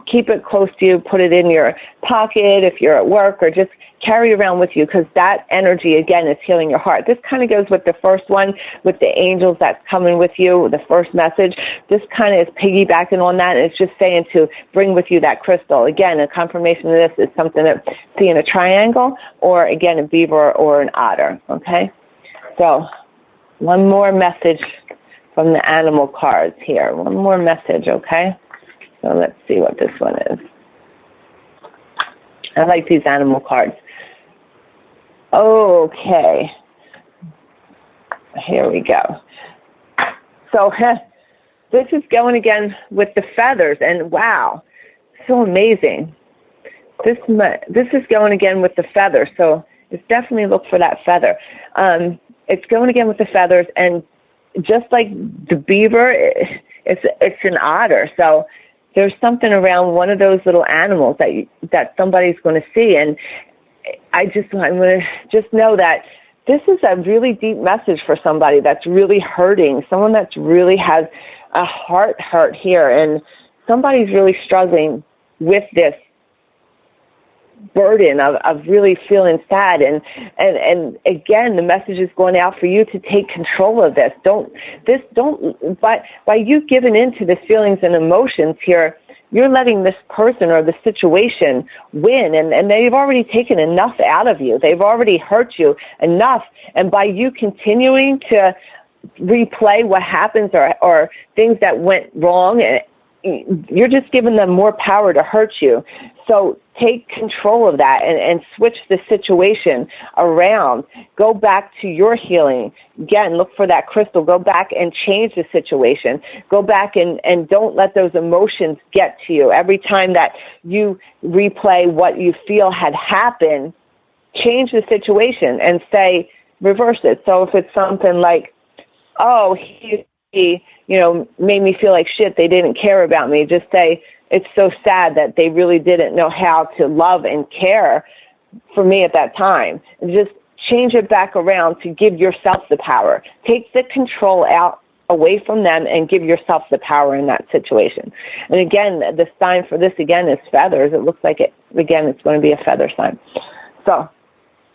Keep it close to you. Put it in your pocket if you're at work, or just carry it around with you, because that energy, again, is healing your heart. This kind of goes with the first one, with the angels that's coming with you, the first message. This kind of is piggybacking on that, and it's just saying to bring with you that crystal. Again, a confirmation of this is something that see in a triangle, or again, a beaver or an otter, okay? So one more message from the animal cards here. One more message, okay? So let's see what this one is. I like these animal cards. Okay. Here we go. So this is going again with the feathers, and wow. So amazing. This is going again with the feather, so it's definitely look for that feather. It's going again with the feathers, and just like the beaver, it's an otter. So there's something around one of those little animals that somebody's going to see, and I'm going to just know that this is a really deep message for somebody that's really hurting, someone that's really has a heart hurt here, and somebody's really struggling with this burden of really feeling sad, and again, the message is going out for you to take control of this. By you giving in to the feelings and emotions here, you're letting this person or the situation win, and they've already taken enough out of you. They've already hurt you enough, and by you continuing to replay what happens or things that went wrong, you're just giving them more power to hurt you. So take control of that and switch the situation around. Go back to your healing. Again, look for that crystal. Go back and change the situation. Go back and don't let those emotions get to you. Every time that you replay what you feel had happened, change the situation and say, reverse it. So if it's something like, oh, he made me feel like shit, they didn't care about me, just say, it's so sad that they really didn't know how to love and care for me at that time. And just change it back around to give yourself the power. Take the control out away from them and give yourself the power in that situation. And again, the sign for this again is feathers. It looks like it's going to be a feather sign. So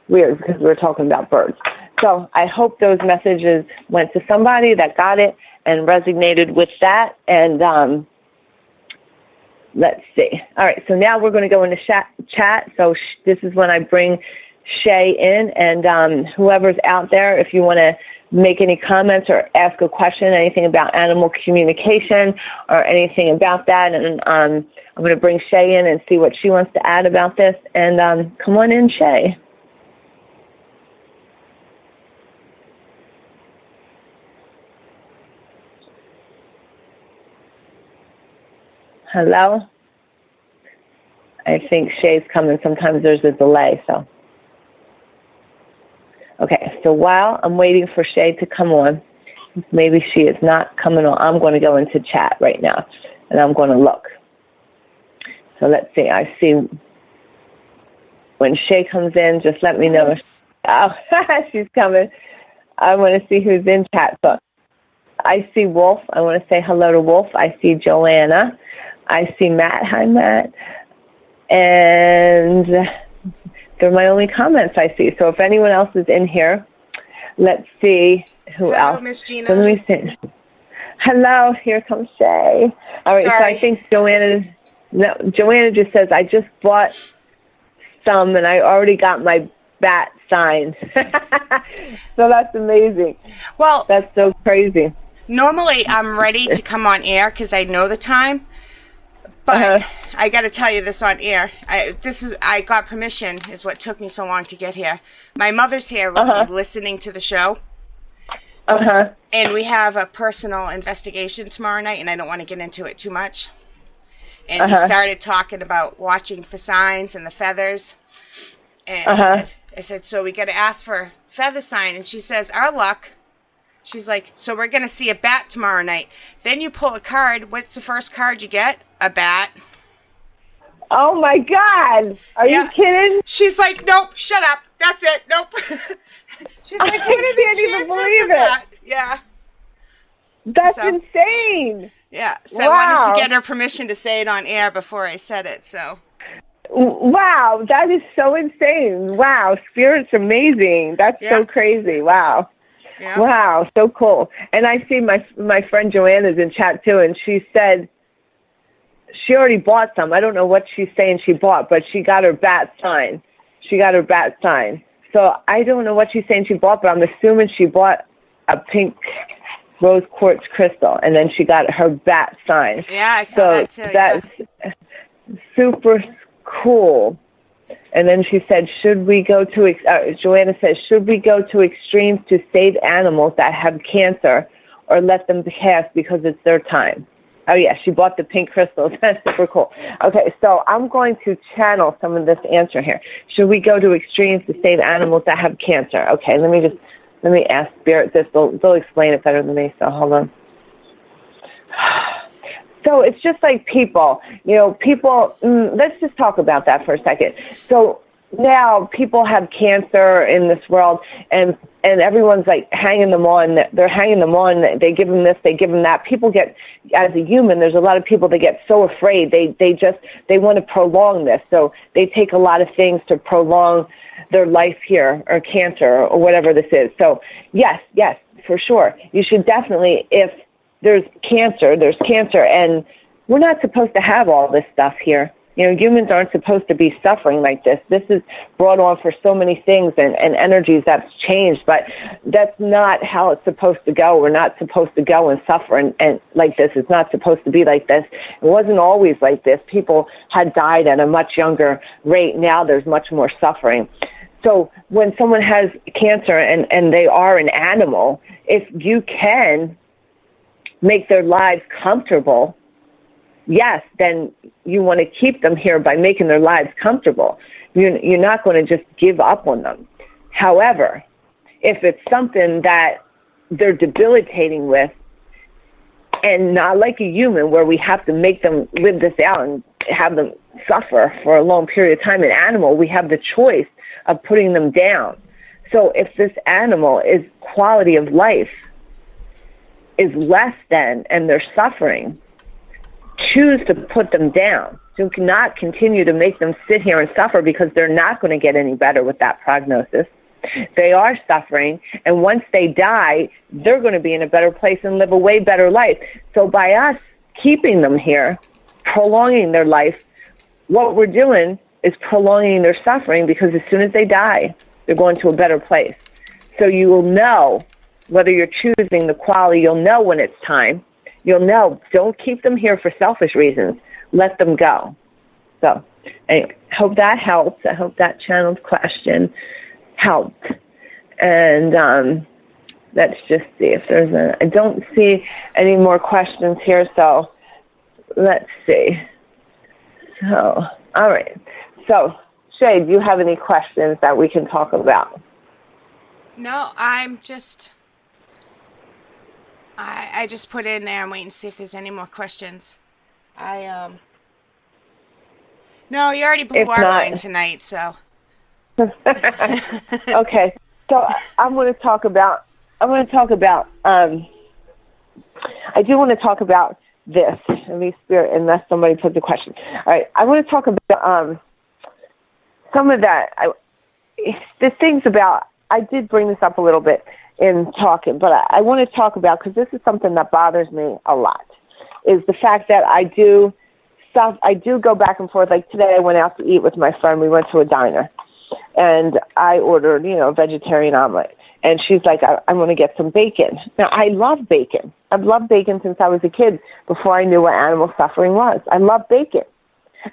weird, because we're talking about birds. So I hope those messages went to somebody that got it and resonated with that. And let's see. All right, so now we're going to go into chat. So this is when I bring Shay in. And whoever's out there, if you want to make any comments or ask a question, anything about animal communication or anything about that, and I'm going to bring Shay in and see what she wants to add about this. And come on in, Shay. Hello? I think Shay's coming. Sometimes there's a delay, so. Okay, so while I'm waiting for Shay to come on, maybe she is not coming on, I'm going to go into chat right now, and I'm going to look. So let's see. I see when Shay comes in, just let me know. Oh, she's coming. I want to see who's in chat. So I see Wolf. I want to say hello to Wolf. I see Joanna. I see Matt. Hi, Matt. And they're my only comments I see. So if anyone else is in here, let's see who else. Hello, Miss Gina. So let me see. Hello, here comes Shay. All right, Sorry. So I think Joanna just says, I just bought some and I already got my bat signed. So that's amazing. Well, that's so crazy. Normally I'm ready to come on air because I know the time. But I got to tell you this on air. I got permission is what took me so long to get here. My mother's here with me listening to the show. And we have a personal investigation tomorrow night, and I don't want to get into it too much. And we started talking about watching for signs and the feathers. And I said, so we got to ask for feather sign. And she says, our luck. She's like, so we're going to see a bat tomorrow night. Then you pull a card. What's the first card you get? A bat. Oh, my God. Are you kidding? She's like, nope, shut up. That's it. Nope. She's like, what are the chances of that? Yeah. That's insane. Yeah. So I wanted to get her permission to say it on air before I said it. So. Wow. That is so insane. Wow. Spirit's amazing. That's so crazy. Wow. Yeah. Wow, so cool. And I see my friend Joanna's in chat too, and she said she already bought some. I don't know what she's saying she bought, but she got her bat sign. So I don't know what she's saying she bought, but I'm assuming she bought a pink rose quartz crystal, and then she got her bat sign. Yeah, I saw that too. That's super cool. And then she said, Joanna says, should we go to extremes to save animals that have cancer or let them pass because it's their time? Oh, yeah, she bought the pink crystals. That's super cool. Okay, so I'm going to channel some of this answer here. Should we go to extremes to save animals that have cancer? Okay, let me ask Spirit this. They'll explain it better than me, so hold on. So it's just like people. Let's just talk about that for a second. So now people have cancer in this world, and everyone's like hanging them on. They're hanging them on. They give them this, they give them that. People get, as a human, there's a lot of people that get so afraid. They want to prolong this. So they take a lot of things to prolong their life here, or cancer, or whatever this is. So yes, for sure. You should definitely, if there's cancer, and we're not supposed to have all this stuff here. Humans aren't supposed to be suffering like this. This is brought on for so many things and energies that's changed, but that's not how it's supposed to go. We're not supposed to go and suffer and like this. It's not supposed to be like this. It wasn't always like this. People had died at a much younger rate. Now there's much more suffering. So when someone has cancer and they are an animal, if you can make their lives comfortable, yes, then you want to keep them here by making their lives comfortable. You're not going to just give up on them. However, if it's something that they're debilitating with, and not like a human where we have to make them live this out and have them suffer for a long period of time, an animal, we have the choice of putting them down. So if this animal is quality of life is less than, and they're suffering, choose to put them down. Do not continue to make them sit here and suffer, because they're not going to get any better with that prognosis. They are suffering, and once they die, they're going to be in a better place and live a way better life. So by us keeping them here, prolonging their life, what we're doing is prolonging their suffering, because as soon as they die, they're going to a better place. So you will know whether you're choosing the quality. You'll know when it's time. You'll know. Don't keep them here for selfish reasons. Let them go. So I hope that helps. I hope that channeled question helped. And let's just see if there's I don't see any more questions here, so let's see. So, all right. So, Shay, do you have any questions that we can talk about? No, I just put it in there. I'm waiting to see if there's any more questions. No, you already blew our line tonight, so. Okay, so I do want to talk about this, at least Spirit, unless somebody puts a question. All right, I want to talk about some of that. The things about, I did bring this up a little bit in talking, but I want to talk about, because this is something that bothers me a lot, is the fact that I do go back and forth. Like today I went out to eat with my friend. We went to a diner, and I ordered, a vegetarian omelet. And she's like, I want to get some bacon. Now, I love bacon. I've loved bacon since I was a kid, before I knew what animal suffering was. I love bacon.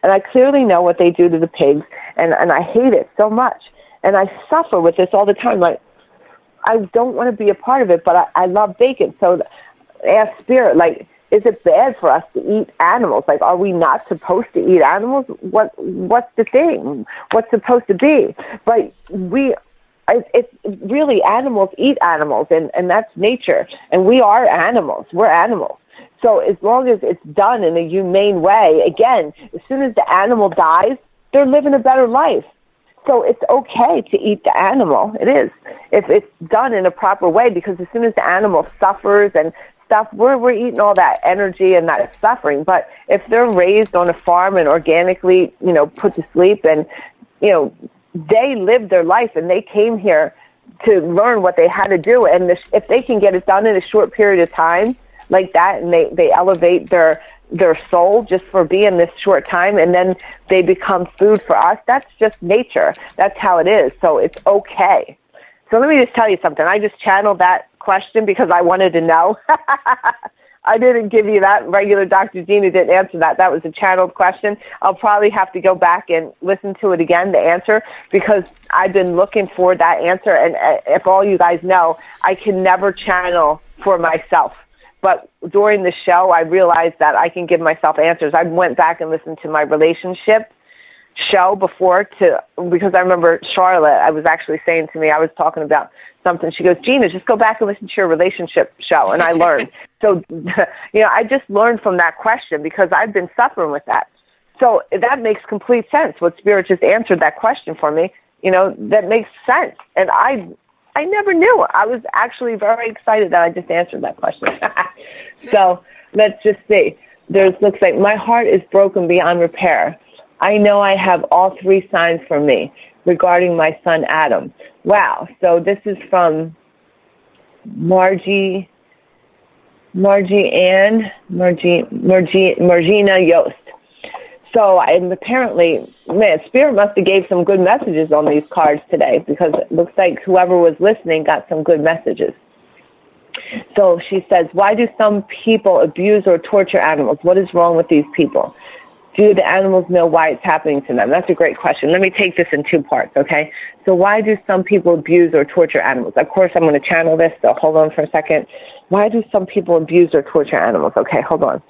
And I clearly know what they do to the pigs, and I hate it so much. And I suffer with this all the time. Like, I don't want to be a part of it, but I love bacon. So ask Spirit, like, is it bad for us to eat animals? Like, are we not supposed to eat animals? What's the thing? What's supposed to be? But it's really, animals eat animals, and that's nature. And we are animals. We're animals. So as long as it's done in a humane way, again, as soon as the animal dies, they're living a better life. So it's okay to eat the animal. It is, if it's done in a proper way, because as soon as the animal suffers and stuff, we're eating all that energy and that suffering. But if they're raised on a farm and organically, put to sleep, and, they lived their life and they came here to learn what they had to do. And if they can get it done in a short period of time like that, and they elevate their soul just for being this short time, and then they become food for us, that's just nature. That's how it is. So it's okay. So let me just tell you something. I just channeled that question because I wanted to know. I didn't give you that. Regular Dr. Gina didn't answer that. That was a channeled question. I'll probably have to go back and listen to it again, the answer, because I've been looking for that answer. And if all you guys know, I can never channel for myself. but during the show, I realized that I can give myself answers. I went back and listened to my relationship show before because I remember Charlotte, I was actually saying to me, I was talking about something. She goes, Gina, just go back and listen to your relationship show. And I learned. So, I just learned from that question because I've been suffering with that. So that makes complete sense. What Spirit just answered that question for me, that makes sense. And I never knew. I was actually very excited that I just answered that question. So let's just see. Looks like my heart is broken beyond repair. I know I have all 3 signs for me regarding my son Adam. Wow. So this is from Margina Yost. So apparently, Spirit must have gave some good messages on these cards today because it looks like whoever was listening got some good messages. So she says, why do some people abuse or torture animals? What is wrong with these people? Do the animals know why it's happening to them? That's a great question. Let me take this in 2 parts, okay? So why do some people abuse or torture animals? Of course, I'm going to channel this, so hold on for a second. Why do some people abuse or torture animals? Okay, hold on.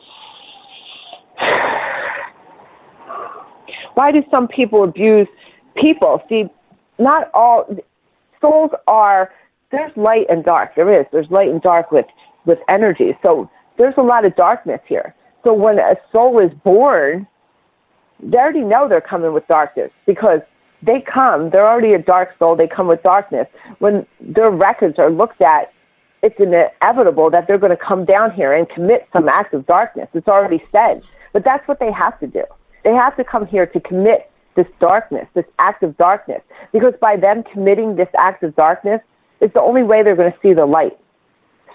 Why do some people abuse people? See, not all souls are, there's light and dark. There's light and dark with energy. So there's a lot of darkness here. So when a soul is born, they already know they're coming with darkness because they're already a dark soul, they come with darkness. When their records are looked at, it's inevitable that they're going to come down here and commit some act of darkness. It's already said. But that's what they have to do. They have to come here to commit this darkness, this act of darkness, because by them committing this act of darkness, it's the only way they're going to see the light.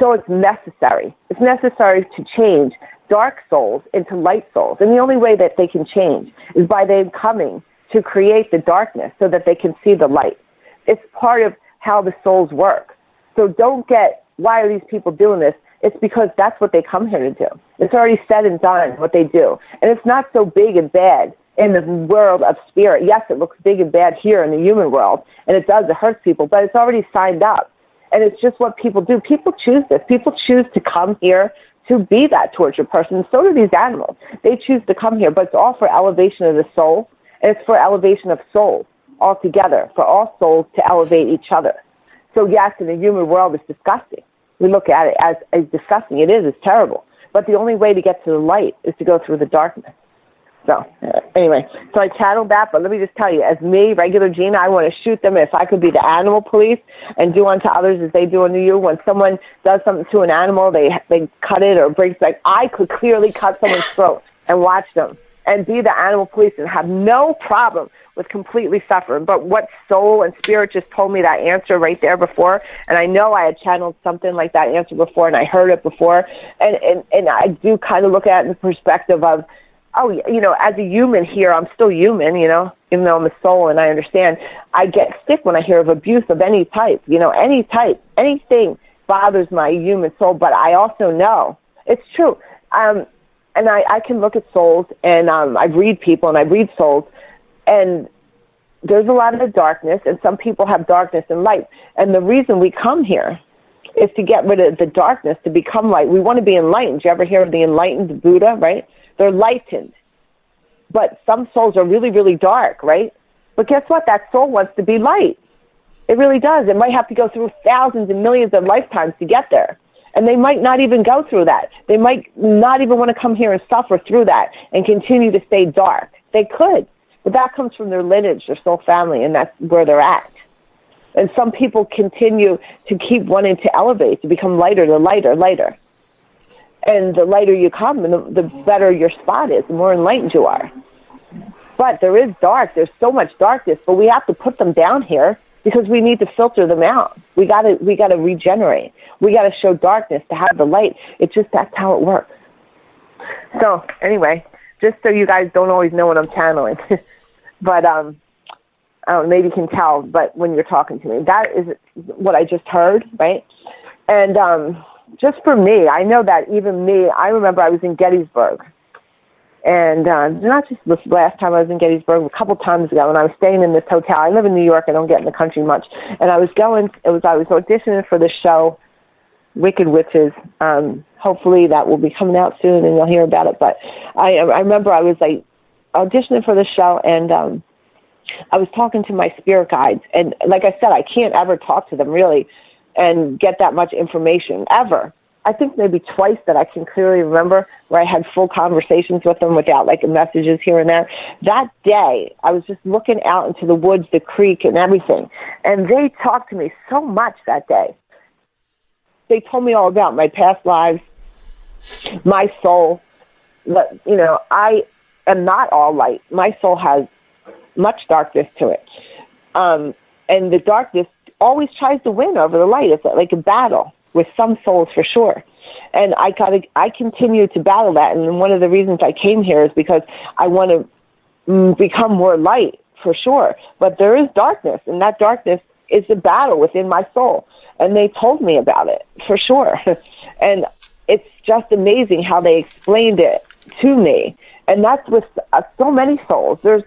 So it's necessary. It's necessary to change dark souls into light souls. And the only way that they can change is by them coming to create the darkness so that they can see the light. It's part of how the souls work. So don't get, why are these people doing this? It's because that's what they come here to do. It's already said and done what they do. And it's not so big and bad in the world of spirit. Yes, it looks big and bad here in the human world, and it hurt people, but it's already signed up. And it's just what people do. People choose this. People choose to come here to be that tortured person. So do these animals. They choose to come here, but it's all for elevation of the soul, and it's for elevation of souls altogether, for all souls to elevate each other. So yes, in the human world, it's disgusting. We look at it as disgusting. It is. It's terrible. But the only way to get to the light is to go through the darkness. So anyway, so I channeled that, but let me just tell you, as me, regular Gina, I want to shoot them if I could be the animal police and do unto others as they do unto you. When someone does something to an animal, they cut it or breaks, like I could clearly cut someone's throat and watch them and be the animal police and have no problem with completely suffering. But what soul and spirit just told me that answer right there before, and I know I had channeled something like that answer before, and I heard it before, and I do kind of look at it in the perspective of, as a human here, I'm still human, even though I'm a soul and I understand. I get sick when I hear of abuse of any type, anything bothers my human soul, but I also know it's true. And I can look at souls, and I read people, and I read souls, and there's a lot of darkness, and some people have darkness and light. And the reason we come here is to get rid of the darkness, to become light. We want to be enlightened. You ever hear of the enlightened Buddha, right? They're lightened. But some souls are really, really dark, right? But guess what? That soul wants to be light. It really does. It might have to go through thousands and millions of lifetimes to get there. And they might not even go through that. They might not even want to come here and suffer through that and continue to stay dark. They could. But that comes from their lineage, their soul family, and that's where they're at. And some people continue to keep wanting to elevate, to become lighter, lighter. And the lighter you come, and the better your spot is, the more enlightened you are. But there is dark. There's so much darkness, but we have to put them down here because we need to filter them out. We got to regenerate. We got to show darkness to have the light. That's how it works. So anyway, just so you guys don't always know what I'm channeling, but maybe you can tell. But when you're talking to me, that is what I just heard, right? And just for me, I know that even me, I remember I was in Gettysburg. And not just this last time I was in Gettysburg, a couple times ago, and I was staying in this hotel. I live in New York. I don't get in the country much. And I was auditioning for this show, Wicked Witches. Hopefully that will be coming out soon and you'll hear about it. But I remember I was like auditioning for the show, and I was talking to my spirit guides. And like I said, I can't ever talk to them really and get that much information ever. I think maybe twice that I can clearly remember where I had full conversations with them without like messages here and there. That day, I was just looking out into the woods, the creek and everything. And they talked to me so much that day. They told me all about my past lives, my soul. That, you know, I am not all light. My soul has much darkness to it. And the darkness always tries to win over the light. It's like a battle with some souls for sure. And I continue to battle that. And one of the reasons I came here is because I want to become more light for sure. But there is darkness, and that darkness is a battle within my soul. And they told me about it for sure. And it's just amazing how they explained it to me. And that's with so many souls. There's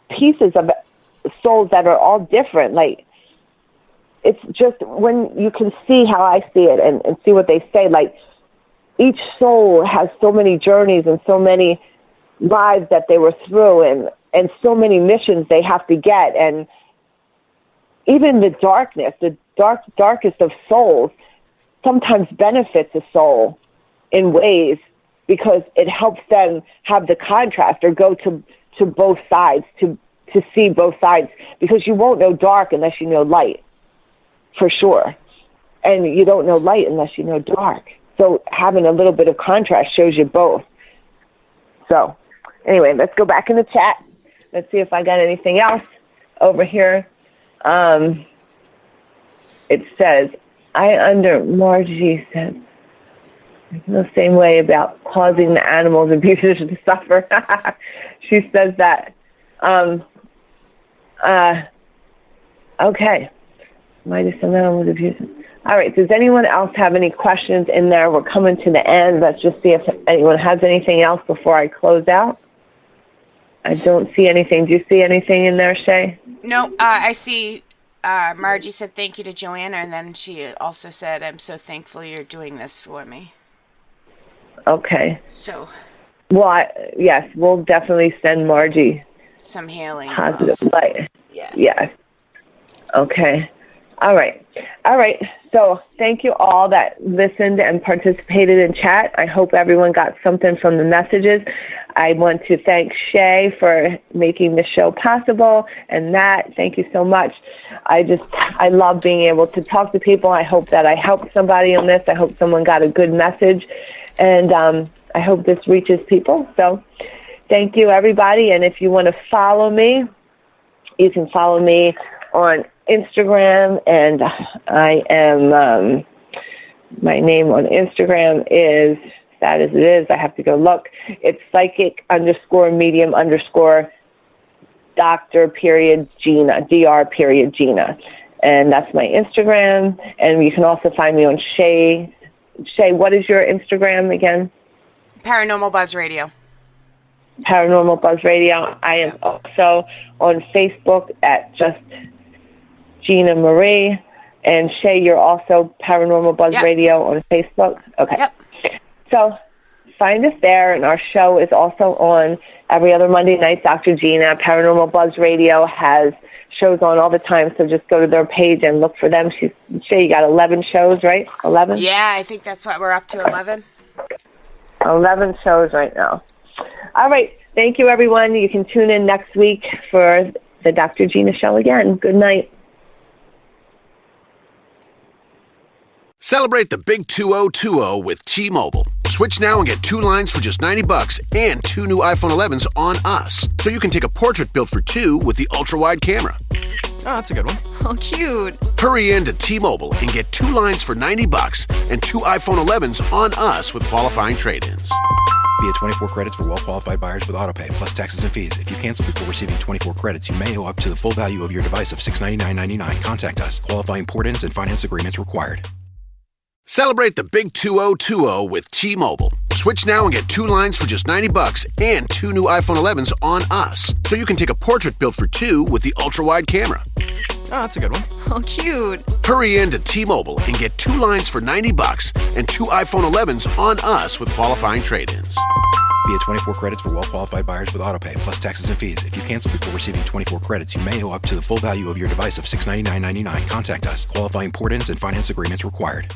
pieces of souls that are all different. Like, it's just when you can see how I see it and see what they say, like each soul has so many journeys and so many lives that they were through and so many missions they have to get. And even the darkness, the darkest of souls sometimes benefits a soul in ways because it helps them have the contrast or go to both sides, to see both sides, because you won't know dark unless you know light. For sure. And you don't know light unless you know dark. So having a little bit of contrast shows you both. So anyway, let's go back in the chat. Let's see if I got anything else over here. It says, Margie said, the same way about causing the animals and pieces to suffer. She says that. Okay. Might have some animals abusing. All right. Does anyone else have any questions in there? We're coming to the end. Let's just see if anyone has anything else before I close out. I don't see anything. Do you see anything in there, Shay? No, I see Margie said thank you to Joanna, and then she also said, I'm so thankful you're doing this for me. Okay. So. Well, yes, we'll definitely send Margie some healing. Positive light. Yeah. Yes. Okay. All right. So thank you all that listened and participated in chat. I hope everyone got something from the messages. I want to thank Shay for making the show possible, and Nat, thank you so much. I love being able to talk to people. I hope that I helped somebody on this. I hope someone got a good message, and I hope this reaches people. So thank you, everybody. And if you want to follow me, you can follow me on Instagram, and I am, my name on Instagram is, sad as it is, I have to go look, it's psychic_medium_Dr.Gina, Dr.Gina. And that's my Instagram. And you can also find me on Shay. Shay, what is your Instagram again? Paranormal Buzz Radio. Paranormal Buzz Radio. I am also on Facebook at just Gina Marie. And Shay, you're also Paranormal Buzz Radio on Facebook? Okay. Yep. So find us there, and our show is also on every other Monday night. Dr. Gina, Paranormal Buzz Radio has shows on all the time, so just go to their page and look for them. Shay, you got 11 shows, right? 11? Yeah, I think that's what we're up to, 11. 11 shows right now. All right. Thank you, everyone. You can tune in next week for the Dr. Gina Show again. Good night. Celebrate the big 2020 with T-Mobile. Switch now and get 2 lines for just $90 and 2 new iPhone 11s on us. So you can take a portrait built for 2 with the ultra-wide camera. Oh, that's a good one. Oh, cute. Hurry in to T-Mobile and get 2 lines for $90 and 2 iPhone 11s on us with qualifying trade-ins. Via 24 credits for well-qualified buyers with AutoPay, plus taxes and fees. If you cancel before receiving 24 credits, you may owe up to the full value of your device of $699.99. Contact us. Qualifying port-ins and finance agreements required. Celebrate the big 2020 with T-Mobile. Switch now and get 2 lines for just $90 and 2 new iPhone 11s on us. So you can take a portrait built for 2 with the ultra-wide camera. that's a good one. Oh, cute. Hurry in to T-Mobile and get 2 lines for $90 and 2 iPhone 11s on us with qualifying trade-ins. Via 24 credits for well-qualified buyers with autopay, plus taxes and fees. If you cancel before receiving 24 credits, you may owe up to the full value of your device of $699.99. Contact us. Qualifying port-ins and finance agreements required.